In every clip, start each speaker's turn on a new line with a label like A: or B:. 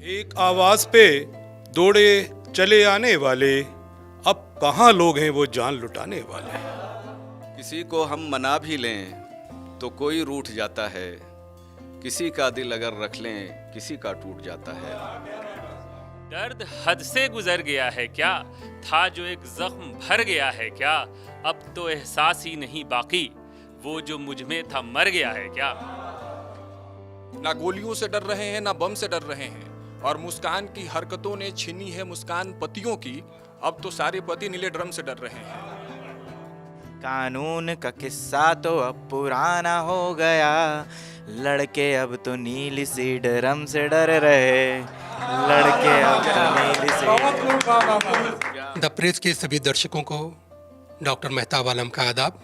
A: एक आवाज पे दौड़े चले आने वाले, अब कहाँ लोग हैं वो जान लुटाने वाले।
B: किसी को हम मना भी लें तो कोई रूठ जाता है, किसी का दिल अगर रख लें किसी का टूट जाता है।
C: दर्द हद से गुजर गया है क्या, था जो एक जख्म भर गया है क्या, अब तो एहसास ही नहीं बाकी, वो जो मुझ में था मर गया है क्या।
D: ना गोलियों से डर रहे हैं ना बम से डर रहे हैं, और मुस्कान की हरकतों ने छीनी है मुस्कान पतियों की, अब तो सारे पति नीले ड्रम से डर रहे हैं।
E: कानून का किस्सा तो अब पुराना हो गया, लड़के अब तो नीली सी ड्रम से डर रहे, लड़के अब तो नीली सी।
F: द प्रेस के सभी दर्शकों को डॉक्टर मेहताब आलम का आदाब।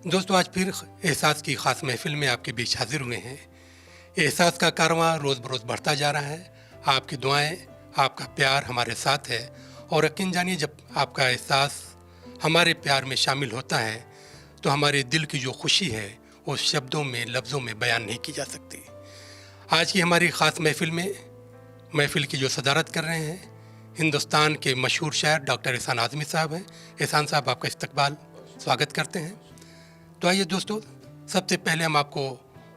F: दोस्तों, आज फिर एहसास की खास महफिल में आपके बीच हाजिर हुए हैं। एहसास का कारवां रोज़ बरोज़ बढ़ता जा रहा है। आपकी दुआएं, आपका प्यार हमारे साथ है, और यकीन जानिए जब आपका एहसास हमारे प्यार में शामिल होता है तो हमारे दिल की जो खुशी है वो शब्दों में, लफ्ज़ों में बयान नहीं की जा सकती। आज की हमारी ख़ास महफिल की जो सदारत कर रहे हैं हिंदुस्तान के मशहूर शायर डॉक्टर एहसान आज़मी साहब हैं। एहसान साहब, आपका इस्तकबाल, स्वागत करते हैं। तो आइए दोस्तों, सबसे पहले हम आपको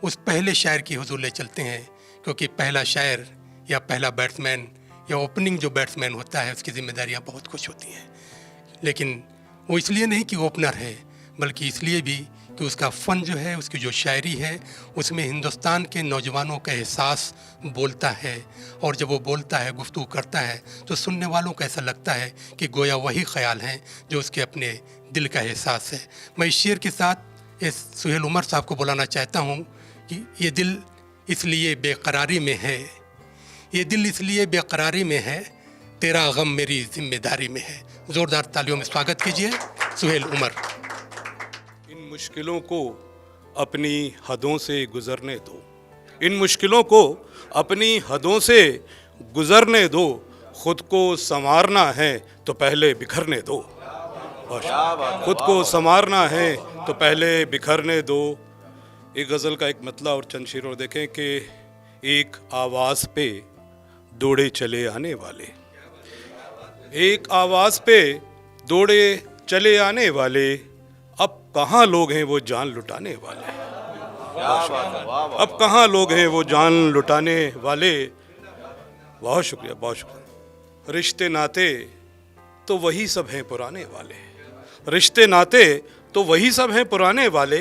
F: उस पहले शायर की हुजूर ले चलते हैं, क्योंकि पहला शायर या पहला बैट्समैन या ओपनिंग जो बैट्समैन होता है उसकी जिम्मेदारियां बहुत कुछ होती हैं, लेकिन वो इसलिए नहीं कि ओपनर है, बल्कि इसलिए भी कि उसका फ़न जो है, उसकी जो शायरी है, उसमें हिंदुस्तान के नौजवानों का एहसास बोलता है, और जब वो बोलता है, गुफ्तगू करता है, तो सुनने वालों को ऐसा लगता है कि गोया वही ख्याल हैं जो उसके अपने दिल का एहसास है। मैं इस शेर के साथ इस सुहेल उमर साहब को बुलाना चाहता हूँ कि ये दिल इसलिए बेकरारी में है, ये दिल इसलिए बेकरारी में है, तेरा गम मेरी जिम्मेदारी में है। ज़ोरदार तालियों में स्वागत कीजिए सुहेल उमर।
A: इन मुश्किलों को अपनी हदों से गुजरने दो, इन मुश्किलों को अपनी हदों से गुजरने दो, खुद को संवारना है तो पहले बिखरने दो। खुद को संवारना है तो पहले बिखरने दो। एक गज़ल का एक मतला और चंद शेर और देखें कि एक आवाज़ पे दौड़े चले आने वाले, एक आवाज़ पे दौड़े चले आने वाले, अब कहाँ लोग हैं वो जान लुटाने वाले। अब कहाँ लोग हैं वो जान लुटाने वाले। बहुत शुक्रिया, बहुत शुक्रिया। रिश्ते नाते तो वही सब हैं पुराने वाले, रिश्ते नाते तो वही सब हैं पुराने वाले,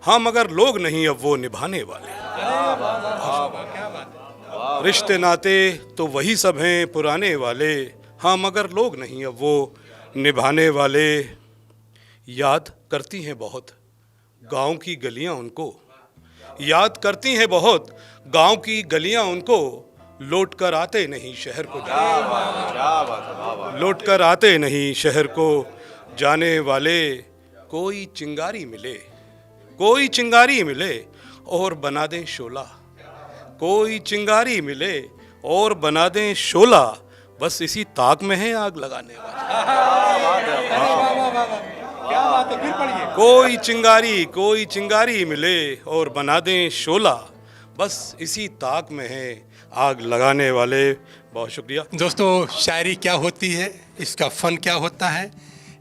A: हाँ मगर लोग नहीं अब वो निभाने वाले। रिश्ते नाते तो वही सब हैं पुराने वाले, हाँ मगर लोग नहीं अब वो निभाने वाले। याद करती हैं बहुत गांव की गलियां उनको, याद करती हैं बहुत गांव की गलियां उनको, लौट कर आते नहीं शहर को लौट कर आते नहीं शहर को जाने वाले। कोई चिंगारी मिले, कोई चिंगारी मिले और बना दें शोला, कोई चिंगारी मिले और बना दें शोला, बस इसी ताक में है आग लगाने वाले। कोई चिंगारी मिले और बना दें शोला, बस इसी ताक में है आग लगाने वाले। बहुत शुक्रिया।
F: दोस्तों, शायरी क्या होती है, इसका फ़न क्या होता है,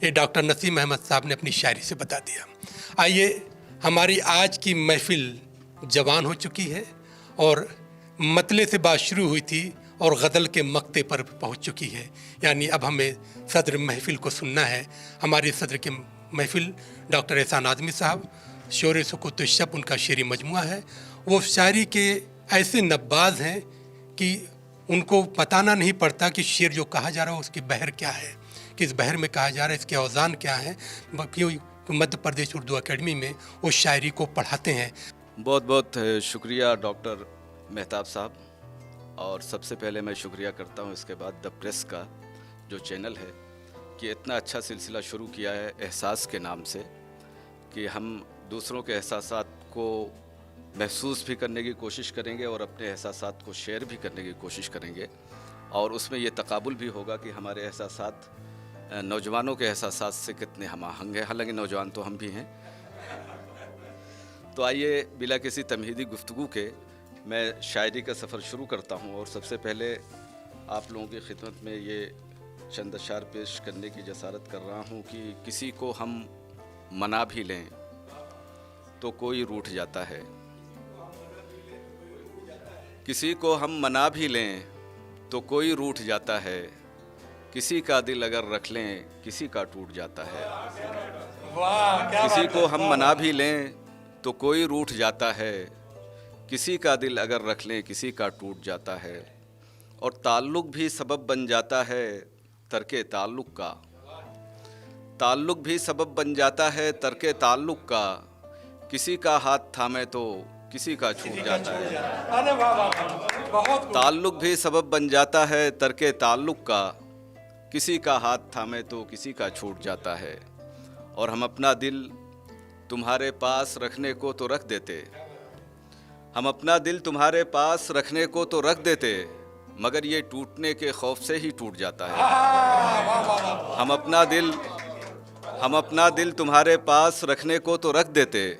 F: ये डॉक्टर नसीम अहमद साहब ने अपनी शायरी से बता दिया। आइए, हमारी आज की महफिल जवान हो चुकी है और मतले से बात शुरू हुई थी और गज़ल के मक्ते पर पहुंच चुकी है, यानी अब हमें सदर महफिल को सुनना है। हमारी सदर की महफिल डॉक्टर एहसान आज़मी साहब, शोर सुकूत शब उनका शेरी मजमुआ है। वो शायरी के ऐसे नब्बाज हैं कि उनको बताना नहीं पड़ता कि शेर जो कहा जा रहा है उसकी बहर क्या है, किस बहर में कहा जा रहा है, इसके औज़ान क्या हैं, क्यों मध्य प्रदेश उर्दू अकेडमी में वो शायरी को पढ़ाते हैं।
B: बहुत बहुत शुक्रिया डॉक्टर मेहताब साहब, और सबसे पहले मैं शुक्रिया करता हूँ इसके बाद द प्रेस का जो चैनल है कि इतना अच्छा सिलसिला शुरू किया है एहसास के नाम से, कि हम दूसरों के एहसासात को महसूस भी करने की कोशिश करेंगे और अपने एहसासात को शेयर भी करने की कोशिश करेंगे, और उसमें ये तकाबुल भी होगा कि हमारे एहसासात नौजवानों के एहसासात से कितने हम आहंग हैं, हालांकि नौजवान तो हम भी हैं। तो आइए बिला किसी तमहीदी गुफ्तगू के मैं शायरी का सफ़र शुरू करता हूँ और सबसे पहले आप लोगों की खिदमत में ये चंद अशार पेश करने की जसारत कर रहा हूँ कि किसी को हम मना भी लें तो कोई रूठ जाता है, किसी को हम मना भी लें तो कोई रूठ जाता है, किसी का दिल अगर रख लें किसी का टूट जाता है। किसी को हम मना भी लें तो कोई रूठ जाता है, किसी का दिल अगर रख लें किसी का टूट जाता है। और ताल्लुक़ भी सबब बन जाता है तर्के ताल्लुक़ का, ताल्लुक़ भी सबब बन जाता है तर्के ताल्लुक़ का, किसी का हाथ थामे तो किसी का छूट जाता है। ताल्लुक़ भी सबब बन जाता है तर्के ताल्लुक़ का, किसी का हाथ थामे तो किसी का छूट जाता है। और हम अपना दिल तुम्हारे पास रखने को तो रख देते, हम अपना दिल तुम्हारे पास रखने को तो रख देते, मगर ये टूटने के खौफ से ही टूट जाता है। हम अपना दिल तुम्हारे पास रखने को तो रख देते,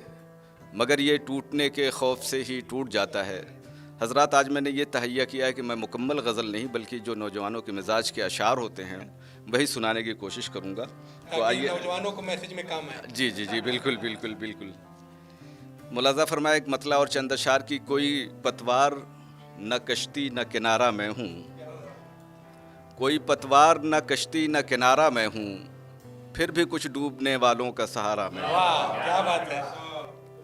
B: मगर ये टूटने के खौफ से ही टूट जाता है। हज़रात, आज मैंने ये तहैया किया है कि मैं मुकम्मल गज़ल नहीं बल्कि जो नौजवानों के मिजाज के अशार होते हैं वही सुनाने की कोशिश करूँगा। तो आइए,
F: नौजवानों को मैसेज में काम है।
B: जी जी जी, बिल्कुल बिल्कुल बिल्कुल। मुलाज़ा फरमाया एक मतला और चंद अशार की, कोई पतवार न कश्ती न किनारा मैं हूँ, कोई पतवार न कश्ती न किनारा मैं हूँ, फिर भी कुछ डूबने वालों का सहारा मैं हूँ।
F: वाह, क्या बात है।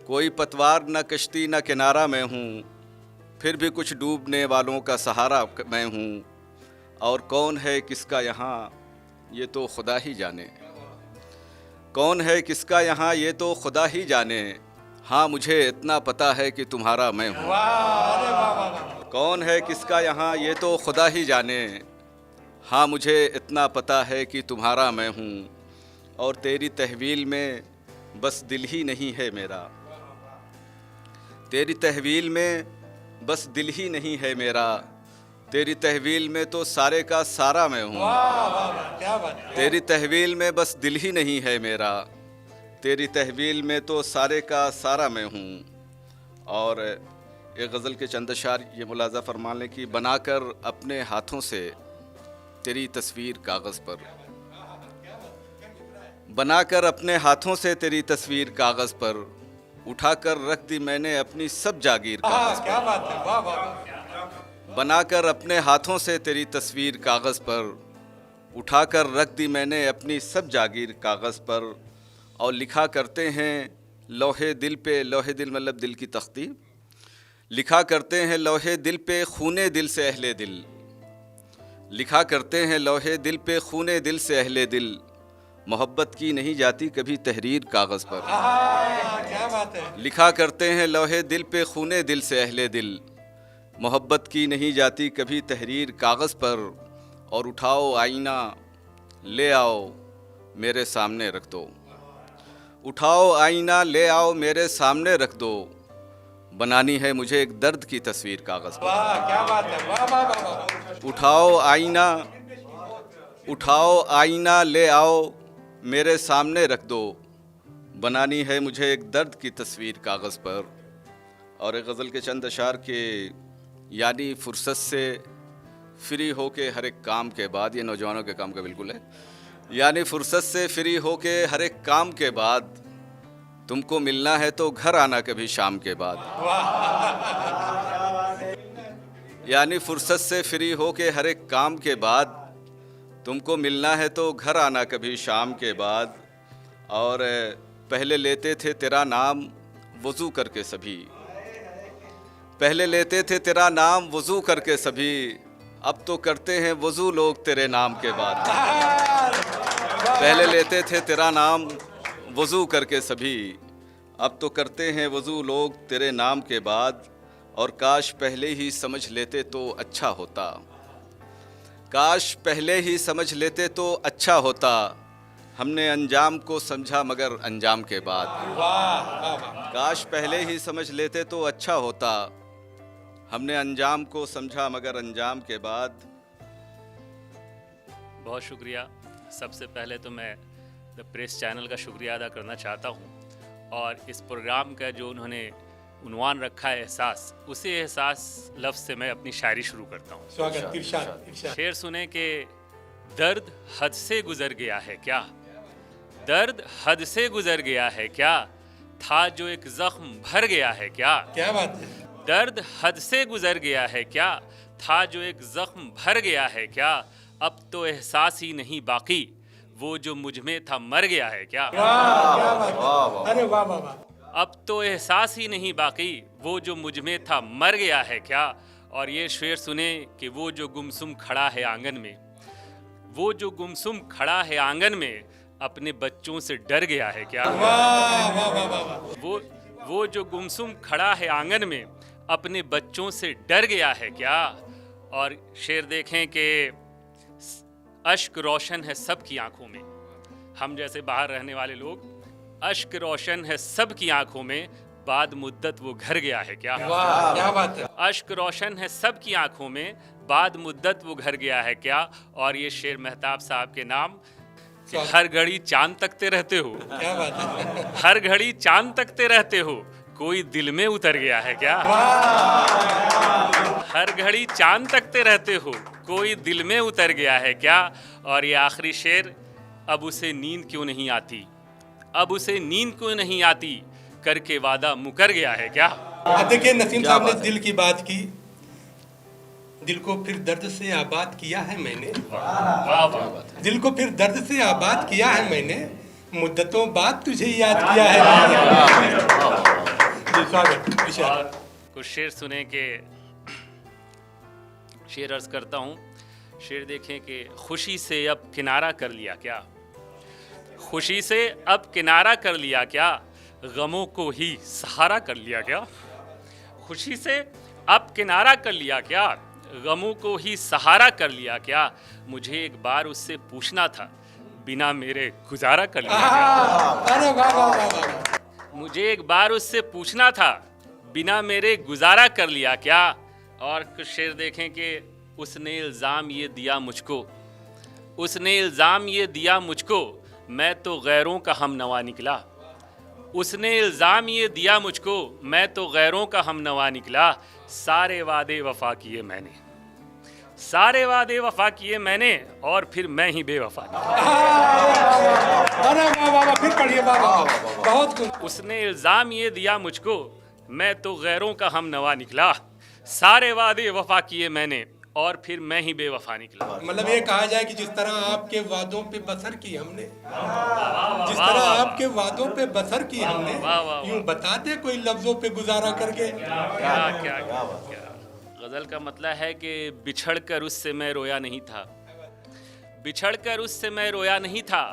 B: कोई पतवार न कश्ती न किनारा मैं हूँ, फिर भी कुछ डूबने वालों का सहारा मैं हूँ। और कौन है किसका यहाँ ये तो खुदा ही जाने, कौन है किसका यहाँ ये तो खुदा ही जाने, हाँ मुझे इतना पता है कि तुम्हारा मैं हूँ। कौन है किसका यहाँ ये तो खुदा ही जाने, हाँ मुझे इतना पता है कि तुम्हारा मैं हूँ। और तेरी तहवील में बस दिल ही नहीं है मेरा, तेरी तहवील में बस दिल ही नहीं है मेरा, तेरी तहवील में तो सारे का सारा मैं हूँ।
F: क्या बात है।
B: तेरी तहवील में बस दिल ही नहीं है मेरा, तेरी तहवील में तो सारे का सारा मैं हूँ। और एक गज़ल के चंद अशार ये मुलाज़ा फरमा लें कि बनाकर अपने हाथों से तेरी तस्वीर कागज़ पर, बनाकर अपने हाथों से तेरी तस्वीर कागज़ पर, उठाकर रख दी मैंने अपनी सब जागीर कागज़ पर।
F: क्या बात है। वाह वाह।
B: बनाकर अपने हाथों से तेरी तस्वीर कागज़ पर, उठाकर रख दी मैंने अपनी सब जागीर कागज़ पर। और लिखा करते हैं लोहे दिल पे, लोहे दिल मतलब दिल की तख्ती, लिखा करते हैं लोहे दिल पे खूने दिल से अहले दिल, लिखा करते हैं लोहे दिल पे खूने दिल से अहले दिल, मोहब्बत की नहीं जाती कभी तहरीर कागज़ पर।
F: क्या बात है।
B: लिखा करते हैं लोहे दिल पे खूने दिल से अहले दिल, मोहब्बत की नहीं जाती कभी तहरीर कागज़ पर। और उठाओ आईना ले आओ मेरे सामने रख दो, उठाओ आईना ले आओ मेरे सामने रख दो, बनानी है मुझे एक दर्द की तस्वीर कागज़ पर।
F: वाह, क्या बात है। वाह वाह वाह।
B: उठाओ आईना ले आओ मेरे सामने रख दो, बनानी है मुझे एक दर्द की तस्वीर कागज़ पर। और एक गज़ल के चंद अशार के, यानी फुर्सत से फ्री हो के हर एक काम के बाद, ये नौजवानों के काम का बिल्कुल है, यानी फुर्सत से फ्री हो के हर एक काम के बाद, तुमको मिलना है तो घर आना कभी शाम के बाद। यानी फुर्सत से फ्री हो के हर एक काम के बाद, तुमको मिलना है तो घर आना कभी शाम के बाद। और पहले लेते थे तेरा नाम वज़ू करके सभी, पहले लेते थे तेरा नाम वज़ू करके सभी, अब तो करते हैं वज़ू लोग तेरे नाम के बाद। पहले लेते थे तेरा नाम वज़ू करके सभी, अब तो करते हैं वज़ू लोग तेरे नाम के बाद। और काश पहले ही समझ लेते तो अच्छा होता, काश पहले ही समझ लेते तो अच्छा होता, हमने अंजाम को समझा मगर अंजाम के बाद। काश पहले ही समझ लेते तो अच्छा होता, हमने अंजाम को समझा मगर अंजाम के बाद।
C: बहुत शुक्रिया। सबसे पहले तो मैं द प्रेस चैनल का शुक्रिया अदा करना चाहता हूँ, और इस प्रोग्राम का जो उन्होंने उन्वान रखा है एहसास, उसी एहसास लफ्ज़ से मैं अपनी शायरी शुरू करता हूँ।
F: स्वागत, इरशाद, इरशाद।
C: शेर सुने कि दर्द हद से गुजर गया है क्या, दर्द हद से गुजर गया है क्या, था जो एक जख्म भर गया है क्या।
F: क्या बात है।
C: दर्द हद से गुजर गया है क्या, था जो एक जख्म भर गया है क्या, अब तो एहसास ही नहीं बाकी, वो जो मुझ में था मर गया है क्या।
F: वाह, क्या बात है। अरे वाह वाह वाह।
C: अब तो एहसास ही नहीं बाकी, वो जो मुझ में था मर गया है क्या। और ये शेर सुने कि वो जो गुमसुम खड़ा है आंगन में, वो जो गुमसुम खड़ा है आंगन में, अपने बच्चों से डर गया है क्या।
F: वाह वाह वाह वाह।
C: वो जो गुमसुम खड़ा है आंगन में, अपने बच्चों से डर गया है क्या। और शेर देखें कि अश्क रोशन है सबकी आंखों में, हम जैसे बाहर रहने वाले लोग, अश्क रोशन है सबकी आंखों में, बाद मुद्दत वो घर गया है क्या।
F: वाह, क्या बात है।
C: अश्क रोशन है सबकी आंखों में, बाद मुद्दत वो घर गया है क्या। और ये शेर मेहताब साहब के नाम कि हर घड़ी चांद तकते रहते हो,
F: क्या बात है।
C: हर घड़ी चांद तकते रहते हो, कोई दिल में उतर गया है क्या। हर घड़ी चांद तकते रहते हो, कोई दिल में उतर गया है क्या। और ये आखिरी शेर, अब उसे नींद क्यों नहीं आती, अब उसे नींद क्यों नहीं आती, करके वादा मुकर गया है क्या।
F: अब देखिए नसीम साहब ने दिल की बात की, दिल को फिर दर्द से आबाद किया है मैंने,
C: वाह वाह।
F: दिल को फिर दर्द से आबाद किया है मैंने, मुद्दतों बाद तुझे याद किया है मैंने। जी, स्वागत, इरशाद।
C: और कुछ शेर सुने के शेर अर्ज करता हूँ। शेर देखें कि खुशी से अब किनारा कर लिया क्या, खुशी से अब किनारा कर लिया क्या, गमों को ही सहारा कर लिया क्या। खुशी से अब किनारा कर लिया क्या, गमों को ही सहारा कर लिया क्या। मुझे एक बार उससे पूछना था, बिना मेरे गुजारा कर लिया क्या।
F: अरे वाह वाह वाह वाह।
C: मुझे एक बार उससे पूछना था, बिना मेरे गुजारा कर लिया क्या। और कुछ शेर देखें कि उसने इल्ज़ाम ये दिया मुझको, उसने इल्ज़ाम ये दिया मुझको, मैं तो गैरों का हमनवा निकला। उसने इल्ज़ाम ये दिया मुझको, मैं तो गैरों का हमनवा निकला। सारे वादे वफा किए मैंने, सारे वादे वफा किए मैंने, और फिर मैं ही बेवफा निकला।
F: अरे वाह वाह वाह, फिर पढ़िए। वाह वाह वाह, बहुत कुछ।
C: उसने इल्ज़ाम ये दिया मुझको, मैं तो गैरों का हमनवा निकला। सारे वादे वफा किए मैंने, और फिर मैं ही बेवफा निकला।
F: मतलब ये कहा जाए कि जिस तरह आपके वादों पे बसर की हमने, जिस तरह आपके वादों पे बसर की हमने, यूं बताते कोई लफ्जों पे गुजारा करके।
C: क्या क्या क्या। गज़ल का मतलब है कि बिछड़ कर उससे मैं रोया नहीं था, बिछड़ कर उससे मैं रोया नहीं था,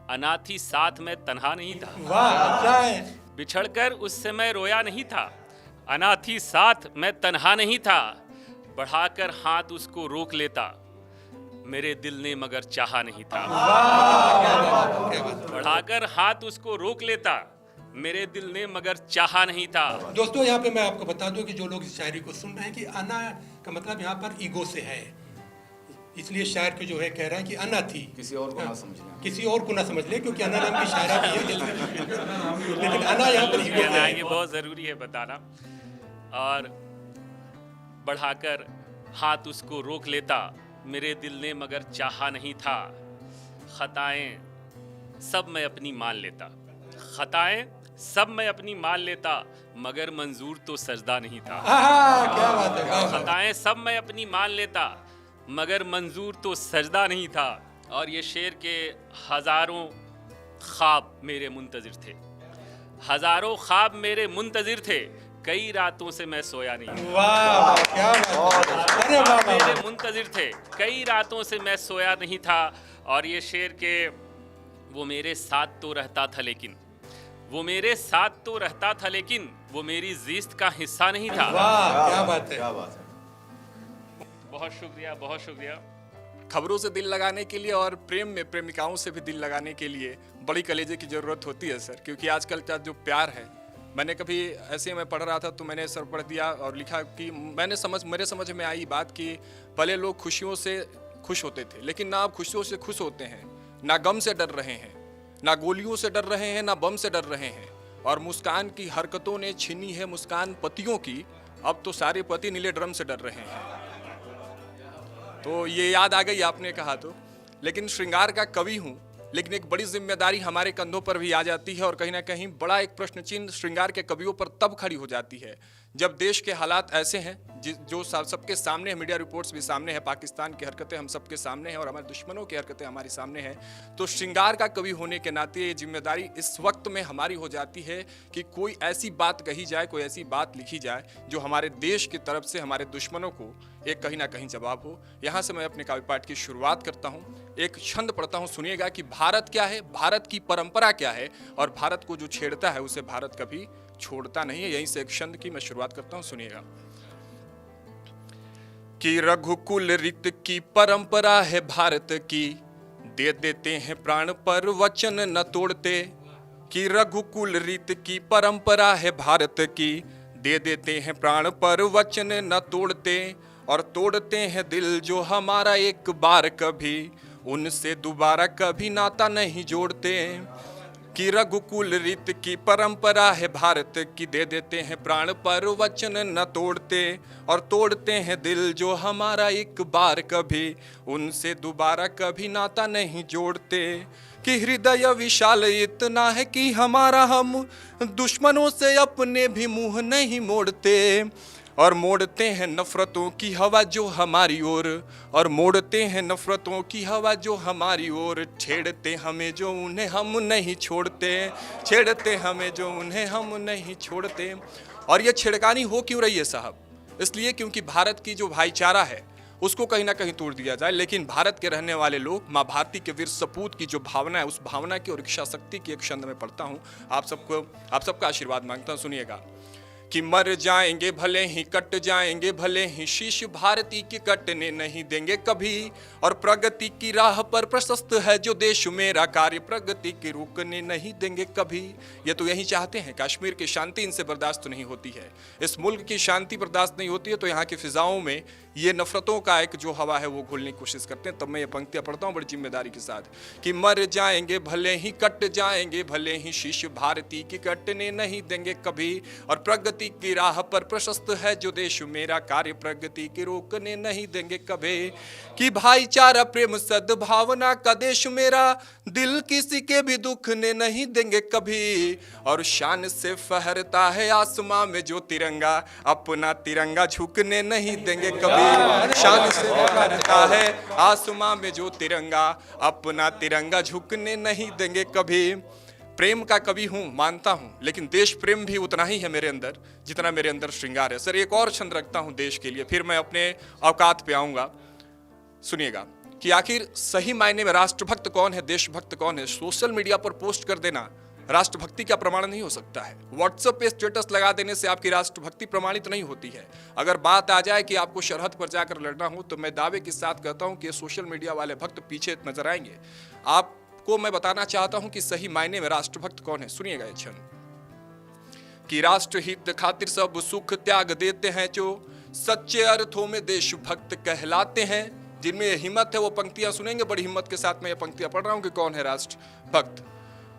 C: अनाथी साथ में तन्हा नहीं था।
F: वाह, अच्छा है।
C: बिछड़ कर उससे मैं रोया नहीं था, अनाथी साथ मैं तन्हा नहीं था। बढ़ाकर हाथ उसको रोक लेता, मेरे दिल ने मगर चाहा नहीं था। बढ़ाकर हाथ उसको रोक लेता, मेरे दिल ने मगर चाहा नहीं था।
F: दोस्तों यहाँ पे मैं आपको बता दूं कि जो लोग इस शायरी को सुन रहे हैं कि अना का मतलब यहाँ पर ईगो से है, इसलिए शायर को जो है कह रहा है कि अना थी,
B: किसी और को ना समझ लें,
F: किसी और को ना समझ ले, क्योंकि अना नाम की शायरा भी है, लेकिन अना यहाँ पर ईगो से है।
C: ये बहुत ज़रूरी है बताना। और बढ़ाकर हाथ उसको रोक लेता, मेरे दिल ने मगर चाहा नहीं था। खताएं सब मैं अपनी मान लेता, खताएं सब मैं अपनी मान लेता, मगर मंजूर तो सजदा नहीं था।
F: क्या बात है, वाह, वाह।
C: खताएं सब मैं अपनी मान लेता, मगर मंजूर तो सजदा नहीं था। और ये शेर के हज़ारों ख्वाब मेरे मुंतज़िर थे, हज़ारों ख्वाब मेरे मुंतज़िर थे, कई रातों से मैं सोया नहीं।
F: वाह, क्या बात है। अरे वाह, वाह,
C: मेरे
F: वाह।
C: मुंतज़िर थे, कई रातों से मैं सोया नहीं था। और ये शेर के वो मेरे साथ तो रहता था लेकिन, वो मेरे साथ तो रहता था लेकिन, वो मेरी ज़िस्त का हिस्सा नहीं था।
F: वाह, क्या बात है।
B: क्या बात है।
C: बहुत शुक्रिया, बहुत शुक्रिया।
D: खबरों से दिल लगाने के लिए और प्रेम में प्रेमिकाओं से भी दिल लगाने के लिए बड़ी कलेजे की ज़रूरत होती है सर, क्योंकि आजकल का जो प्यार है, मैंने कभी ऐसे में पढ़ रहा था तो मैंने सर पढ़ दिया और लिखा कि मेरे समझ में आई बात कि पहले लोग खुशियों से खुश होते थे, लेकिन ना अब खुशियों से खुश होते हैं, ना गम से डर रहे हैं, ना गोलियों से डर रहे हैं, ना बम से डर रहे हैं, और मुस्कान की हरकतों ने छीनी है मुस्कान पतियों की, अब तो सारे पति नीले ड्रम से डर रहे हैं। तो ये याद आ गई आपने कहा तो। लेकिन श्रृंगार का कवि हूँ, लेकिन एक बड़ी जिम्मेदारी हमारे कंधों पर भी आ जाती है और कहीं ना कहीं बड़ा एक प्रश्न चिन्ह श्रृंगार के कवियों पर तब खड़ी हो जाती है जब देश के हालात ऐसे हैं जो सबके सामने है, मीडिया रिपोर्ट्स भी सामने है, पाकिस्तान की हरकतें हम सबके सामने हैं और हमारे दुश्मनों की हरकतें हमारे सामने हैं। तो श्रृंगार का कवि होने के नाते ये जिम्मेदारी इस वक्त में हमारी हो जाती है कि कोई ऐसी बात कही जाए, कोई ऐसी बात लिखी जाए जो हमारे देश की तरफ से हमारे दुश्मनों को एक कहीं ना कहीं जवाब हो। यहाँ से मैं अपने काव्य पाठ की शुरुआत करता हूँ। एक छंद पढ़ता हूँ, सुनिएगा कि भारत क्या है, भारत की परंपरा क्या है और भारत को जो छेड़ता है उसे भारत कभी छोड़ता नहीं है। यहीं से एक छंद की मैं शुरुआत करता हूँ, सुनिएगा। कि रघुकुल रीत की परंपरा है भारत की, दे देते हैं प्राण पर वचन न तोड़ते। कि रघुकुल रीत की परंपरा है भारत की, दे देते हैं प्राण पर वचन न तोड़ते। और तोड़ते हैं दिल जो हमारा एक बार कभी, उनसे दोबारा कभी नाता नहीं जोड़ते। कि रघुकुल रीत की परंपरा है भारत की, दे देते हैं प्राण पर वचन न तोड़ते। और तोड़ते हैं दिल जो हमारा एक बार कभी, उनसे दोबारा कभी नाता नहीं जोड़ते। कि हृदय विशाल इतना है कि हमारा हम दुश्मनों से अपने भी मुंह नहीं मोड़ते। और मोड़ते हैं नफरतों की हवा जो हमारी ओर, और मोड़ते हैं नफरतों की हवा जो हमारी ओर। छेड़ते हमें जो उन्हें हम नहीं छोड़ते, छेड़ते हमें जो उन्हें हम नहीं छोड़ते। और ये छेड़खानी हो क्यों रही है साहब? इसलिए क्योंकि भारत की जो भाईचारा है उसको कहीं ना कहीं तोड़ दिया जाए। लेकिन भारत के रहने वाले लोग माँ भारती के वीर सपूत की जो भावना है, उस भावना की और इच्छा शक्ति की एक छंद में पढ़ता हूँ, आप सबका आशीर्वाद मांगता हूँ, सुनिएगा। कि मर जाएंगे भले ही कट जाएंगे भले ही शीश भारती के कटने नहीं देंगे कभी। और प्रगति की राह पर प्रशस्त है जो देश मेरा, कार्य प्रगति के रुकने नहीं देंगे कभी। ये तो यही चाहते हैं, कश्मीर की शांति इनसे बर्दाश्त नहीं होती है, इस मुल्क की शांति बर्दाश्त नहीं होती है, तो यहाँ की फिजाओं में ये नफरतों का एक जो हवा है वो घोलने की कोशिश करते हैं। तब मैं ये पंक्तियाँ पढ़ता हूँ बड़ी जिम्मेदारी के साथ। कि मर जाएंगे भले ही कट जाएंगे भले ही शीश भारती की कटने नहीं देंगे कभी। और प्रगति की राह पर प्रशस्त है जो देश मेरा, कार्य प्रगति के रोकने नहीं देंगे कभी। कि भाईचारा प्रेम सद्भावना का देश मेरा, दिल किसी के भी दुखने नहीं देंगे कभी। और शान से फहरता है आसमां में जो तिरंगा, अपना तिरंगा झुकने नहीं देंगे कभी। शान से फहरता है आसमां में जो तिरंगा, अपना तिरंगा झुकने नहीं देंगे कभी। प्रेम का कवि हूँ मानता हूँ, लेकिन देश प्रेम भी उतना ही है मेरे अंदर जितना मेरे अंदर श्रृंगार है। सर एक और छंद रखता हूँ देश के लिए, फिर मैं अपने औकात पे आऊँगा, सुनिएगा। कि आखिर सही मायने में राष्ट्रभक्त कौन है, देशभक्त कौन है? सोशल मीडिया पर पोस्ट कर देना राष्ट्रभक्ति का प्रमाण नहीं हो सकता है। व्हाट्सएप पे स्टेटस लगा देने से आपकी राष्ट्रभक्ति प्रमाणित नहीं होती है। अगर बात आ जाए कि आपको सरहद पर जाकर लड़ना हो, तो मैं दावे के साथ कहता हूं कि सोशल मीडिया वाले भक्त पीछे नजर आएंगे। आपको मैं बताना चाहता हूं कि सही मायने में राष्ट्रभक्त कौन है, सुनिएगा ये क्षण। कि राष्ट्रहित खातिर सब सुख त्याग देते हैं जो सच्चे अर्थों में देशभक्त कहलाते हैं। जिनमें हिम्मत है वो पंक्तियां सुनेंगे, बड़ी हिम्मत के साथ मैं ये पंक्तियां पढ़ रहा हूं कि कौन है राष्ट्रभक्त।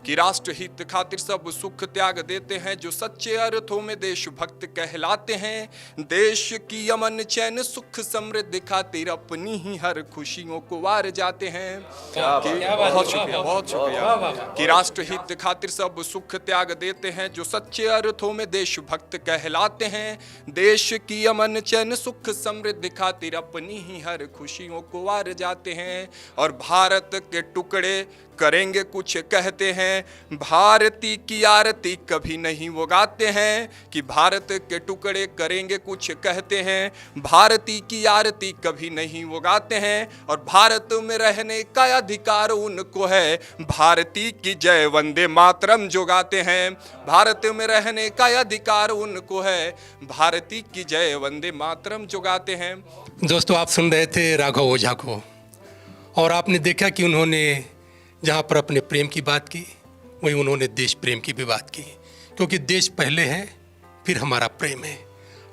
D: कि राष्ट्रहित खातिर सब सुख त्याग देते हैं जो सच्चे अर्थों में देशभक्त कहलाते हैं। देश की अमन चैन सुख समृद्धि खातिर अपनी ही हर खुशियों को वार जाते हैं। बहुत शुक्रिया, बहुत शुक्रिया। कि राष्ट्रहित खातिर सब सुख त्याग देते हैं जो सच्चे अर्थों में देशभक्त कहलाते हैं। देश की अमन चैन सुख समृद्धि खातिर अपनी ही हर खुशियों को वार जाते हैं। और भारत के टुकड़े करेंगे कुछ कहते हैं, भारती की आरती कभी नहीं वो गाते हैं। कि भारत के टुकड़े करेंगे कुछ कहते हैं, भारती की आरती कभी नहीं वो गाते हैं। और भारत में रहने का अधिकार उनको है, भारती की जय वंदे मातरम जो गाते हैं। भारत में रहने का अधिकार उनको है, भारती की जय वंदे मातरम जो गाते हैं।
F: दोस्तों, आप सुन रहे थे राघव ओझा को, और आपने देखा कि उन्होंने जहाँ पर अपने प्रेम की बात की, वहीं उन्होंने देश प्रेम की भी बात की। क्योंकि देश पहले है, फिर हमारा प्रेम है,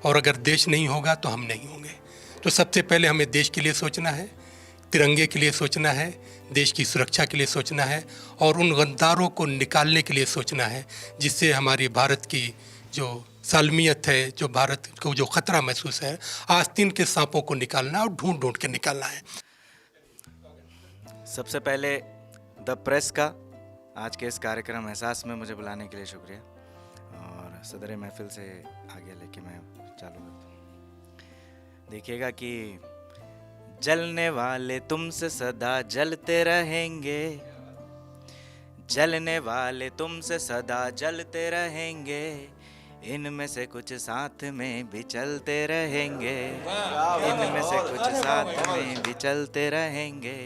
F: और अगर देश नहीं होगा तो हम नहीं होंगे। तो सबसे पहले हमें देश के लिए सोचना है तिरंगे के लिए सोचना है, देश की सुरक्षा के लिए सोचना है और उन गद्दारों को निकालने के लिए सोचना है, जिससे हमारी भारत की जो सालमियत है, जो भारत को जो ख़तरा महसूस है, आस्तीन के सांपों को निकालना और ढूंढ ढूंढ के निकालना है।
E: सबसे पहले द प्रेस का आज के इस कार्यक्रम एहसास में मुझे बुलाने के लिए शुक्रिया, और सदर महफिल से आगे लेके मैं चालू करता हूँ। देखिएगा कि जलने वाले तुमसे सदा जलते रहेंगे, जलने वाले तुमसे सदा जलते रहेंगे, इनमें से कुछ साथ में भी चलते रहेंगे, इनमें से कुछ साथ में भी चलते रहेंगे।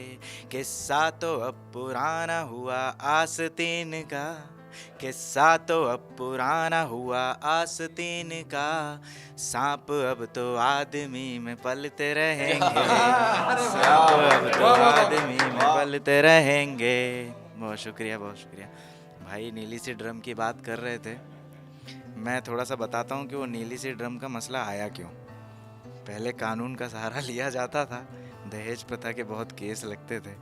E: किस्सा तो अब पुराना हुआ आस्तीन का, किस्सा तो अब पुराना हुआ आस्तीन का, सांप अब तो आदमी में पलते रहेंगे, सांप अब तो आदमी में पलते रहेंगे। बहुत शुक्रिया, बहुत शुक्रिया भाई। नीली सी ड्रम की बात कर रहे थे, मैं थोड़ा सा बताता हूँ कि वो नीली सी ड्रम का मसला आया क्यों। पहले कानून का सहारा लिया जाता था, दहेज प्रथा के बहुत केस लगते थे।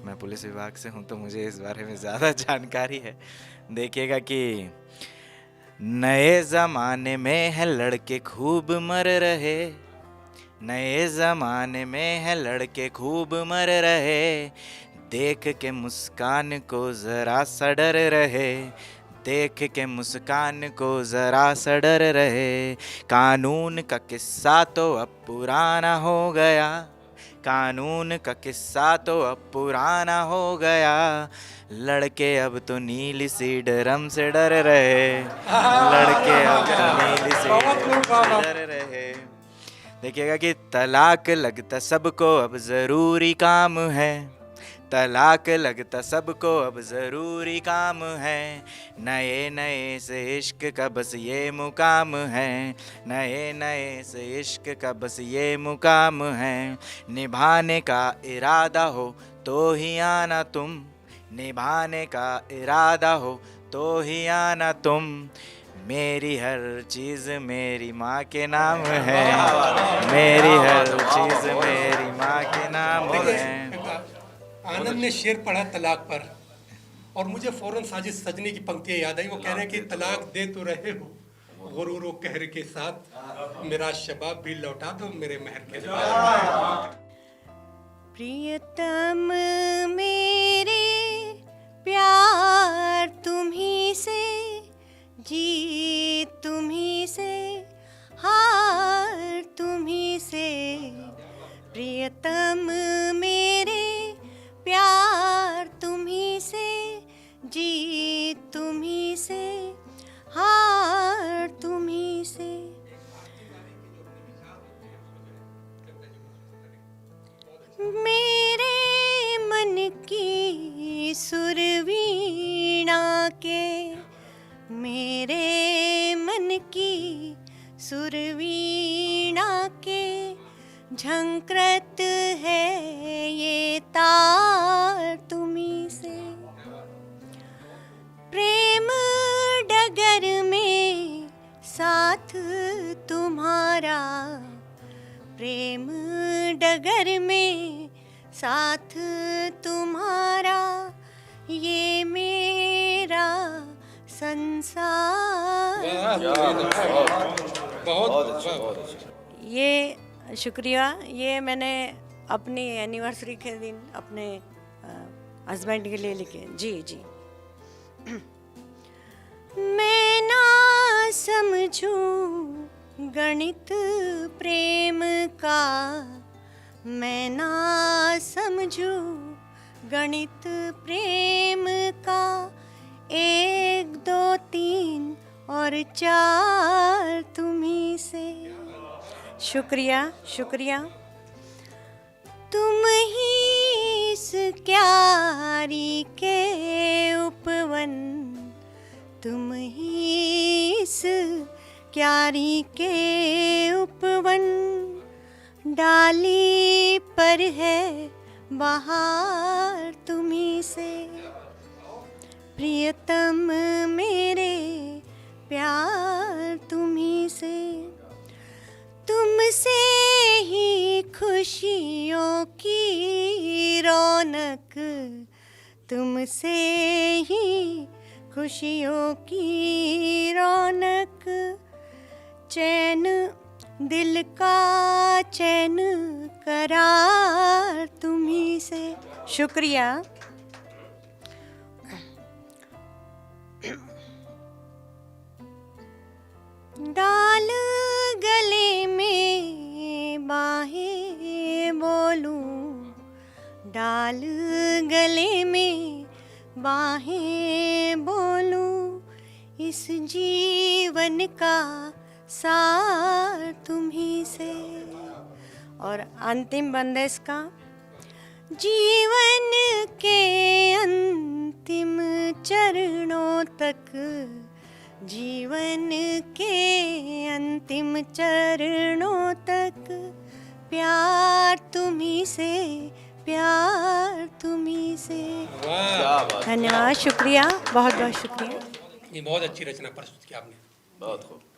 E: मैं पुलिस विभाग से हूँ तो मुझे इस बारे में ज़्यादा जानकारी है। देखिएगा कि नए ज़माने में है लड़के खूब मर रहे, नए ज़माने में है लड़के खूब मर रहे, देख के मुस्कान को ज़रा सा डर रहे, देख के मुस्कान को ज़रा सा डर रहे। कानून का किस्सा तो अब पुराना हो गया, कानून का किस्सा तो अब पुराना हो गया, लड़के अब तो नीली सी ड्रम से डर रहे, लड़के अब तो नीली सी ड्रम से डर रहे। देखिएगा कि तलाक लगता सबको अब ज़रूरी काम है, तलाक लगता सबको अब ज़रूरी काम है, नए नए से इश्क का बस ये मुकाम है, नए नए से इश्क का बस ये मुकाम है, निभाने का इरादा हो तो ही आना तुम, निभाने का इरादा हो तो ही आना तुम, मेरी हर चीज़ मेरी माँ के नाम है, मेरी हर चीज़ मेरी माँ के नाम है।
F: आनंद ने शेर पढ़ा तलाक पर और मुझे फौरन साजिद सजनी की पंक्तियां याद आई। वो कह रहे हैं कि तलाक दे तो रहे हो गुरूर व कहर के साथ, मेरा शबाब भी लौटा दो मेरे महर के साथ।
G: प्रियतम मेरे प्यार तुम्ही से, जीत तुम्ही से, हार तुम्ही से, प्रियतम मेरे प्यार तुम्ही से, जीत तुम्ही से, हार तुम्ही से। मेरे मन की सुरवीणा के, मेरे मन की सुरवीणा के, झंकृत है ये तार तुम्ही से, प्रेम डगर में साथ तुम्हारा, प्रेम डगर में साथ तुम्हारा, ये मेरा संसार। ये शुक्रिया। ये मैंने अपनी एनिवर्सरी के दिन अपने हस्बैंड के लिए लिखे। जी जी। मैं ना समझूं गणित प्रेम का, मैं ना समझूं गणित प्रेम का, 1 2 3 और 4 तुम्ही से। शुक्रिया शुक्रिया। तुम ही इस क्यारी के उपवन, तुम ही इस क्यारी के उपवन, डाली पर है बहार तुम्ही से, प्रियतम मेरे प्यार तुम्ही से, तुमसे ही खुशियों की रौनक, तुमसे ही खुशियों की रौनक, चैन दिल का चैन करार तुम्ही से। शुक्रिया। डाल गले में बाहें बोलूं, डाल गले में बाहें बोलूं, इस जीवन का सार तुम्ही से। और अंतिम बंदिश का, जीवन के अंतिम चरणों तक, जीवन के अंतिम चरणों तक, प्यार तुम्ही से, प्यार तुम्ही से। धन्यवाद, शुक्रिया, बहुत बहुत शुक्रिया।
F: ये बहुत अच्छी रचना प्रस्तुत की आपने।
B: बहुत खूब।